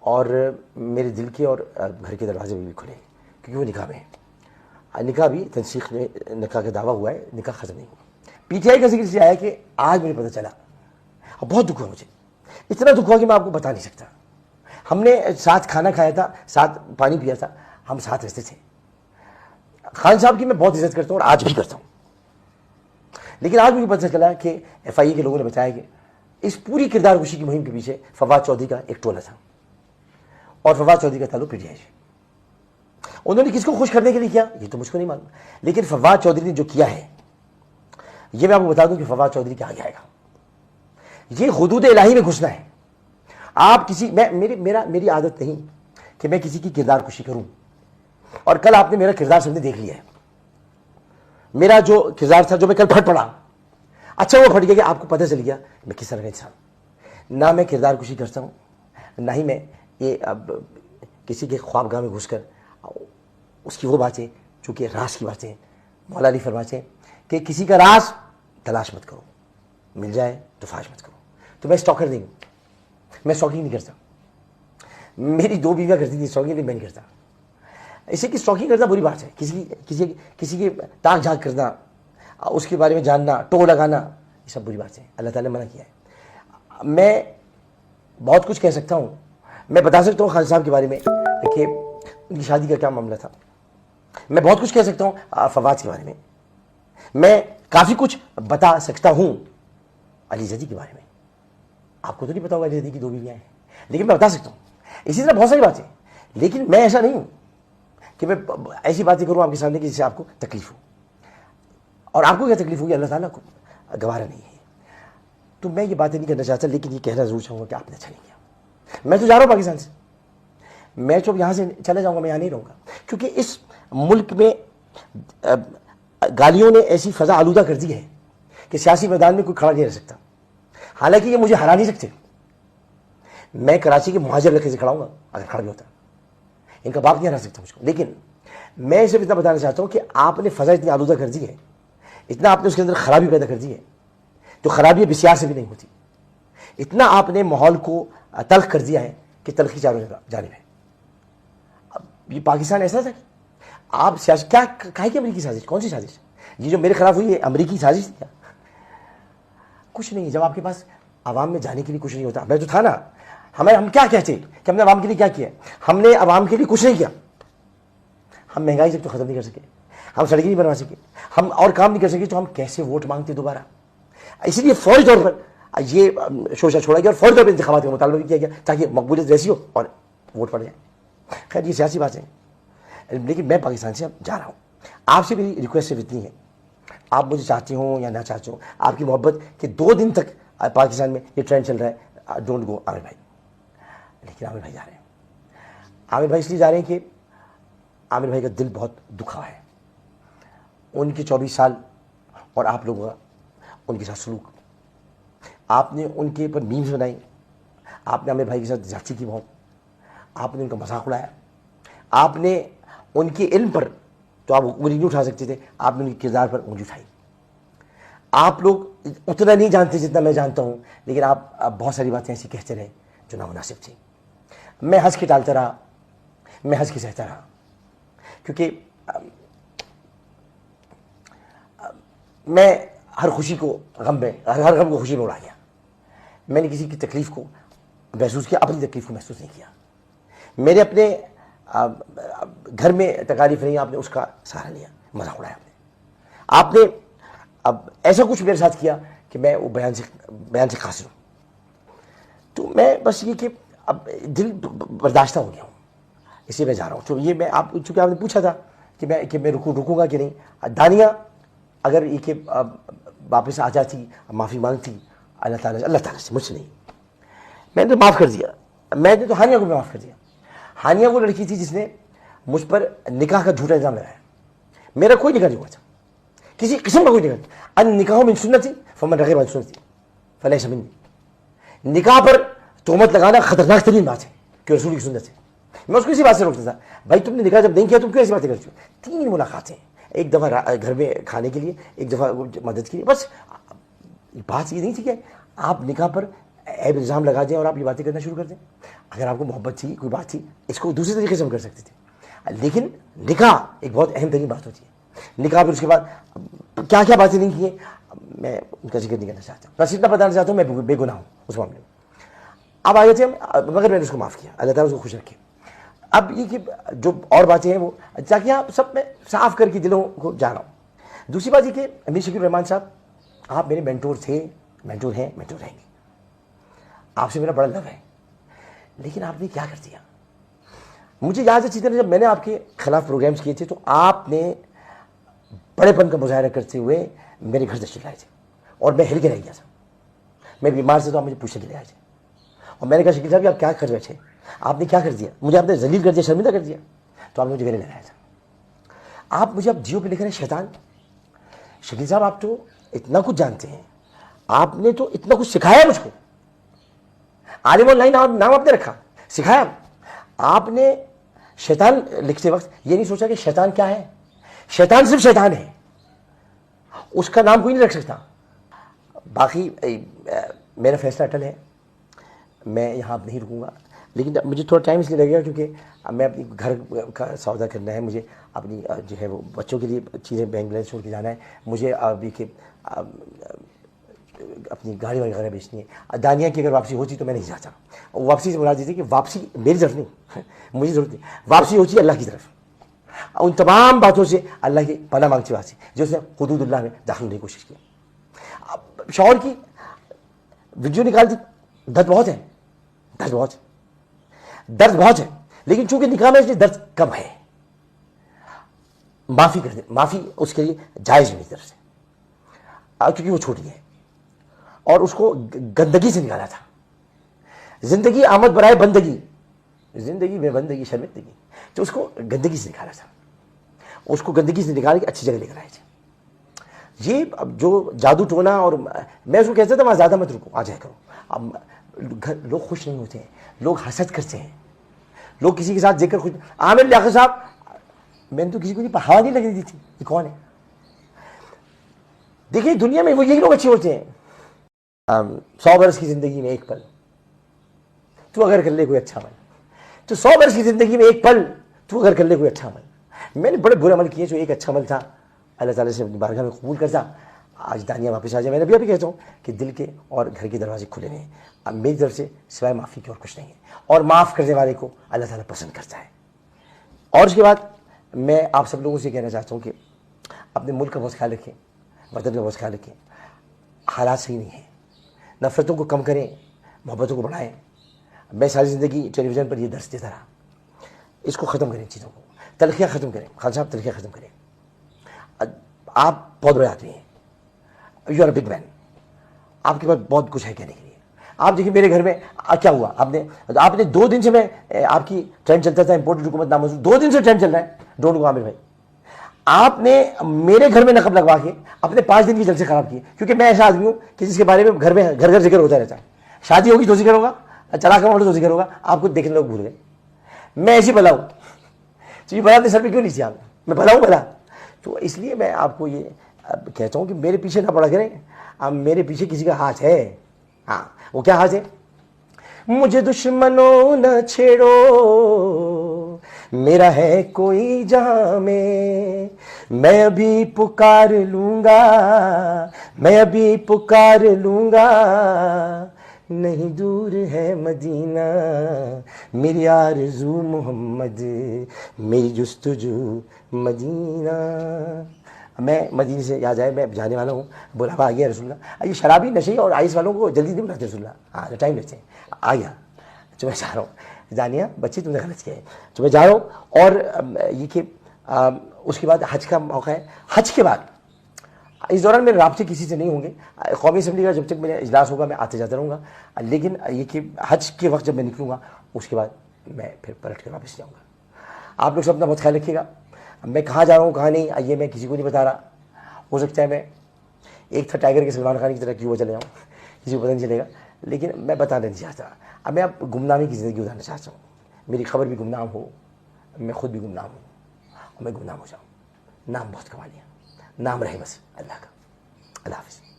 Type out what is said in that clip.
اور میرے دل کے اور گھر کے دروازے بھی کھلے کیونکہ وہ نکاح میں ہے. نکاح بھی تنسیخ میں نکاح کا دعویٰ ہوا ہے, نکاح ختم نہیں ہوا. پی ٹی آئی کا ذکر اس لیے آیا کہ آج مجھے پتہ چلا اور بہت دکھ ہوا مجھے, اتنا دکھ ہوا کہ میں آپ کو بتا نہیں سکتا. ہم نے ساتھ کھانا کھایا تھا, ساتھ پانی پیا تھا, ہم ساتھ رہتے تھے. خان صاحب کی میں بہت عزت کرتا ہوں اور آج بھی کرتا ہوں, لیکن آج مجھے پتہ چلا کہ ایف آئی اے کے لوگوں نے بتایا کہ اس پوری کردار کشی کی مہم کے پیچھے فواد چودھری کا ایک ٹولہ تھا, اور فواد چودھری کا تعلق پی ٹی آئی سے. انہوں نے کس کو خوش کرنے کے لیے کیا یہ تو مجھ کو نہیں معلوم, لیکن فواد چودھری نے جو کیا ہے یہ میں آپ کو بتا دوں کہ فواد چودھری کیا آگے آئے گا. یہ حدود الہی میں گھسنا ہے. آپ کسی میری عادت نہیں کہ میں کسی کی کردار کشی کروں, اور کل آپ نے میرا کردار سب نے دیکھ لیا ہے. میرا جو کردار تھا جو میں کل پھٹ پڑا, اچھا وہ پھٹ گیا کہ آپ کو پتہ چل گیا میں کس طرح کا انسان. نہ میں کردار کشی کرتا ہوں, نہ ہی میں یہ اب کسی کے خوابگاہ میں گھس کر اس کی وہ باتیں جو کہ راز کی باتیں, مولا علی فرماتے ہیں کہ کسی کا راز تلاش مت کرو, مل جائے تو فاش مت کرو. تو میں اسٹاکر نہیں ہوں, میں اسٹاکنگ نہیں کرتا. میری 2 بیویاں کرتی تھی اسٹاکنگ, نہیں میں نہیں کرتا. اسے کہ اسٹاکنگ کرنا بری بات ہے, کسی کی تاک جھانک کرنا, اس کے بارے میں جاننا, ٹو لگانا, یہ سب بری بات ہے. اللہ تعالیٰ نے منع کیا ہے. میں بہت کچھ کہہ سکتا ہوں, میں بتا سکتا ہوں خان صاحب کے بارے میں کہ ان کی شادی کا کیا معاملہ تھا. میں بہت کچھ کہہ سکتا ہوں فواد کے بارے میں. میں کافی کچھ بتا سکتا ہوں علی زیدی کے بارے میں. آپ کو تو نہیں پتا ہوگا علی زیدی کی 2 بیویاں ہیں, لیکن میں بتا سکتا ہوں. اسی طرح بہت ساری باتیں, لیکن میں ایسا نہیں ہوں کہ میں ایسی باتیں کروں آپ کے سامنے کہ جس سے آپ کو تکلیف ہو. اور آپ کو کیا تکلیف ہوگی اللہ تعالیٰ کو گوارا نہیں ہے. تو میں یہ باتیں نہیں کرنا چاہتا, لیکن یہ کہنا ضرور چاہوں گا کہ آپ نے اچھا نہیں کیا. میں تو جا رہا ہوں پاکستان سے, میں جو یہاں سے چلا جاؤں گا, میں یہاں نہیں رہوں گا, کیونکہ اس ملک میں گالیوں نے ایسی فضا آلودہ کر دی ہے کہ سیاسی میدان میں کوئی کھڑا نہیں رہ سکتا. حالانکہ یہ مجھے ہرا نہیں سکتے. میں کراچی کے مہاجر لڑکے سے کھڑا ہوں گا اگر کھڑا بھی ہوتا, ان کا باپ نہیں ہرا سکتا مجھ کو. لیکن میں صرف اتنا بتانا چاہتا ہوں کہ آپ نے فضا اتنی آلودہ کر دی ہے, اتنا آپ نے اس کے اندر خرابی پیدا کر دی ہے جو خرابی بسیار سے بھی نہیں ہوتی. اتنا آپ نے ماحول کو تلخ کر دیا ہے کہ تلخی چاروں جانب ہے. اب یہ پاکستان ایسا تھا کہ آپ سیاسی کیا کہا کہ امریکی سازش, کون سی سازش؟ یہ جو میرے خلاف ہوئی ہے امریکی سازش تھی کیا؟ کچھ نہیں. جب آپ کے پاس عوام میں جانے کے لیے کچھ نہیں ہوتا, میں جو تھا نا, ہم کیا کہتے ہیں کہ ہم نے عوام کے لیے کیا کیا؟ ہم نے عوام کے لیے کچھ نہیں کیا. ہم مہنگائی جب تو ختم نہیں کر سکے, ہم سڑکیں نہیں بنوا سکے, ہم اور کام نہیں کر سکے, تو ہم کیسے ووٹ مانگتے دوبارہ؟ اسی لیے فوری طور پر یہ شوشہ چھوڑا گیا اور فوری طور پر انتخابات کا مطالبہ بھی کیا گیا تاکہ مقبولیت ویسی ہو اور ووٹ پڑ جائے. خیر یہ سیاسی باتیں ہیں, لیکن میں پاکستان سے اب جا رہا ہوں. آپ سے میری ریکویسٹ صرف اتنی ہے, آپ مجھے چاہتے ہوں یا نہ چاہتے ہوں, آپ کی محبت کہ 2 دن تک پاکستان میں یہ ٹرینڈ چل رہا ہے, ڈونٹ گو عامر بھائی. لیکن عامر بھائی جا رہے ہیں. عامر بھائی اس لیے جا رہے ہیں کہ عامر بھائی کا دل بہت دکھا ہے. ان کے 24 سال اور آپ لوگوں کا ان کے ساتھ سلوک, آپ نے ان کے اوپر میمز بنائی, آپ نے عامر بھائی کے ساتھ زیادتی کی بہت, آپ نے ان کا مذاق اڑایا, آپ نے ان کے علم پر تو آپ انگلی نہیں اٹھا سکتے تھے, آپ نے ان کے کردار پر انگلی اٹھائی. آپ لوگ اتنا نہیں جانتے جتنا میں جانتا ہوں, لیکن آپ بہت ساری باتیں ایسی کہتے رہے جو نامناسب تھیں. میں ہنس کے ٹالتا رہا, میں ہنس کے سہتا رہا, کیونکہ میں ہر خوشی کو غم میں, ہر غم کو خوشی میں اڑا گیا. میں نے کسی کی تکلیف کو محسوس کیا, اپنی تکلیف کو محسوس نہیں کیا. میرے اپنے گھر میں تکالیف نہیں, آپ نے اس کا سہارا لیا, مذاق اڑایا آپ نے اب ایسا کچھ میرے ساتھ کیا کہ میں وہ بیان سے قاصر ہوں. تو میں بس یہ کہ اب دل برداشتہ ہو گیا ہوں, اس لیے میں جا رہا ہوں. تو یہ میں چونکہ آپ نے پوچھا تھا کہ میں رکوں گا کہ نہیں, دانیہ اگر یہ کہ واپس آ جاتی, معافی مانگتی اللہ تعالیٰ سے, مجھ سے نہیں, میں نے تو معاف کر دیا. میں نے تو ہانیہ کو بھی معاف کر دیا. ہانیہ وہ لڑکی تھی جس نے مجھ پر نکاح کا جھوٹا الزام لگایا. میرا کوئی نکاح نہیں ہوا تھا, کسی قسم کا کوئی نکاح نہیں. ان نکاح من سنتی فمن رغب عن سنتی فلیس منی. نکاح پر تہمت لگانا خطرناک ترین بات ہے کہ رسول کی سنت ہے. میں اس کو اسی بات سے روکتا تھا, بھائی تم نے نکاح جب نہیں کیا تم کیوں ایسی باتیں کرتے ہو؟ 3 ملاقاتیں, ایک دفعہ گھر میں کھانے کے لیے, ایک دفعہ مدد کے لیے, بس بات یہ نہیں تھی کہ آپ نکاح پر ऐब इल्ज़ाम लगा दें और आप ये बातें करना शुरू कर दें। अगर आपको मोहब्बत थी, कोई बात थी, इसको दूसरे तरीके से हम कर सकते थे, लेकिन निकाह एक बहुत अहम तरीन बात होती है। निकाह फिर उसके बाद क्या क्या बातें नहीं की हैं, मैं उनका जिक्र नहीं करना चाहता, बस इतना बताना चाहता हूँ मैं बेगुनाह हूँ उस मामले में। अब आगे थे हम, मगर मैंने उसको माफ़ किया, अल्लाह ताला उसको खुश रखे। अब ये कि जो और बातें हैं वो ताकि आप सब में साफ करके दिलों को जा रहा हूँ। दूसरी बात ये कि अमीर शकील रहमान साहब, आप मेरे मेंटोर थे, मेंटोर हैं, मेंटोर रहेंगे, आपसे मेरा बड़ा लव है, लेकिन आपने क्या कर दिया। मुझे याद है अच्छी तरह, जब मैंने आपके खिलाफ प्रोग्राम्स किए थे तो आपने बड़ेपन का मुजाहरा करते हुए मेरे घर तशरीफ लाए थे और मैं हिल के रह गया था। मैं बीमार से तो आप मुझे पूछने के लिए आए थे और मैंने कहा शकील साहब आप क्या कर बैठे, आपने क्या कर दिया, मुझे आपने जलील कर दिया, शर्मिंदा कर दिया। तो आपने मुझे गले लगाया था। आप मुझे अब जियो पे लिख रहे हैं शैतान। शकील साहब आप तो इतना कुछ जानते हैं, आपने तो इतना कुछ सिखाया मुझको, आलिम ऑनलाइन नाम आपने रखा, सिखाया। आपने शैतान लिखते वक्त ये नहीं सोचा कि शैतान क्या है। शैतान सिर्फ शैतान है, उसका नाम कोई नहीं रख सकता। बाकी मेरा फैसला अटल है, मैं यहाँ अब नहीं रुकूंगा, लेकिन मुझे थोड़ा टाइम इसलिए लगेगा क्योंकि मैं अपनी घर का सौदा करना है, मुझे अपनी जो है वो बच्चों के लिए चीज़ें बैंक बैलेंस छोड़ के जाना है, मुझे अभी के अपनी गाड़ी वगैरह बेचनी है। दानिया की अगर वापसी होती तो मैं नहीं चाहता, वापसी से मुराद दीजिए कि वापसी मेरी तरफ नहीं, मुझे ज़रूरत नहीं, वापसी होती है अल्लाह की तरफ। उन तमाम बातों से अल्लाह की पनाह मांगती वासी जो उसने हुदूदुल्लाह में दाखिल होने की कोशिश की। शौहर की वीडियो निकाल दी, दर्द बहुत है, दर्द बहुत है, दर्द बहुत है, लेकिन चूंकि निकाह में इसलिए दर्द कम है, माफ़ी कर दे, माफ़ी उसके लिए जायज़ मेरी तरफ से, क्योंकि वो छोटी है और उसको गंदगी से निकाला था। जिंदगी आमद बराए बंदगी, जिंदगी में बंदगी शर्मिंदगी, तो उसको गंदगी से निकाला था, उसको गंदगी से निकाल के अच्छी जगह लेकर आए थे। ये अब जो जादू टोना, और मैं उसको कहता था वहाँ ज़्यादा मत रुको, आ जाए करो। अब लोग खुश नहीं होते हैं, लोग हसद करते हैं, लोग किसी के साथ जेकर खुश। आमिर लियाकत साहब, मैंने तो किसी को नहीं हवा नहीं लगने दी थी, ये कौन है। देखिए दुनिया में वो यही लोग अच्छे होते हैं। 100 बरस की जिंदगी में एक पल तू अगर कर ले कोई अच्छा अमल, तो 100 बरस की जिंदगी में एक पल तू अगर कर ले कोई अच्छा अमल। मैंने बड़े बुरे अमल किए, जो एक अच्छा अमल था अल्लाह ताला से अपनी बारगाह में कबूल करता, आज दानिया वापस आ जाए। मैंने अभी कहता हूँ कि दिल के और घर के दरवाजे खुले नहीं, अब मेरी तरफ से सिवाय माफ़ी के और कुछ नहीं है, और माफ़ करने वाले को अल्लाह ताला पसंद करता है। और उसके बाद मैं आप सब लोगों से कहना चाहता हूँ कि अपने मुल्क का बहुत ख्याल रखें, वतन का बहुत ख्याल रखें। हालात सही नहीं है, नफ़रतों को कम करें, मोहब्बतों को बढ़ाएं। मैं सारी ज़िंदगी टेलीविज़न पर ये दर्स देता रहा, इसको ख़त्म करें, चीज़ों को, तलखियाँ ख़त्म करें। खान साहब तलखियाँ ख़त्म करें। आप बहुत बड़े आदमी हैं, you are a big man, आपके पास बहुत कुछ है कहने के लिए। आप देखिए मेरे घर में क्या हुआ, आपने 2 दिन से मैं आपकी ट्रेंड चलता था इम्पोर्टेड हुकूमत नामंजूर, 2 दिन से ट्रेंड चल रहा है, डोंट गो आमिर भाई। आपने मेरे घर में नकब लगवा के अपने 5 दिन की जलसे खराब किए, क्योंकि मैं ऐसा आदमी हूँ कि जिसके बारे में घर में घर घर जिक्र होता रहता है। शादी होगी तो जिक्र होगा, चला कमा तो जिक्र होगा, आपको देखने लोग भूल गए। मैं ऐसी भला हूँ, तो ये भला अपने सर पे क्यों नहीं किया, मैं भला हूँ भला। तो इसलिए मैं आपको ये कहता हूँ कि मेरे पीछे ना पड़ा करें। अब मेरे पीछे किसी का हाथ है, हाँ, वो क्या हाथ है, मुझे दुश्मनों न छेड़ो, मेरा है कोई जहां में, मैं अभी पुकार लूंगा, मैं अभी पुकार लूंगा, नहीं दूर है मदीना, मेरी आरज़ू मोहम्मद, मेरी जुस्तजू मदीना। मैं मदीने से याद आए, मैं जाने वाला हूँ, बुलावा आ गया रसूलुल्लाह। ये शराबी नशे और आइस वालों को जल्दी नहीं बुलाते रसूलुल्लाह, हाँ टाइम लेते हैं, आ गया। तो मैं जा रहा हूँ, जानिया बच्ची तुमने गलत किया है, तो मैं जा रहा हूँ। और ये कि उसके बाद हज का मौका है, हज के बाद इस दौरान मेरे राब्ते किसी से नहीं होंगे। कौमी असम्बली का जब तक मेरा इजलास होगा मैं आते जाता रहूँगा, लेकिन ये कि हज के वक्त जब मैं निकलूँगा उसके बाद मैं फिर पलट कर वापस जाऊँगा। आप लोग सब अपना बहुत ख्याल रखिएगा। मैं कहाँ जा रहा हूँ कहाँ नहीं ये मैं किसी को नहीं बता रहा। हो सकता है मैं एक था टाइगर के सलमान खान की तरह क्यों चले जाऊँ, किसी को पता नहीं चलेगा, लेकिन मैं बताना नहीं चाहता। अब मैं अब गुमनामी की ज़िंदगी गुजारना चाहता हूँ, मेरी खबर भी गुमनाम हो, मैं खुद भी गुमनाम हूँ और मैं गुमनाम हो जाऊँ। नाम बहुत कमा लिया, नाम रहे बस अल्लाह का। अल्लाह हाफ़िज़।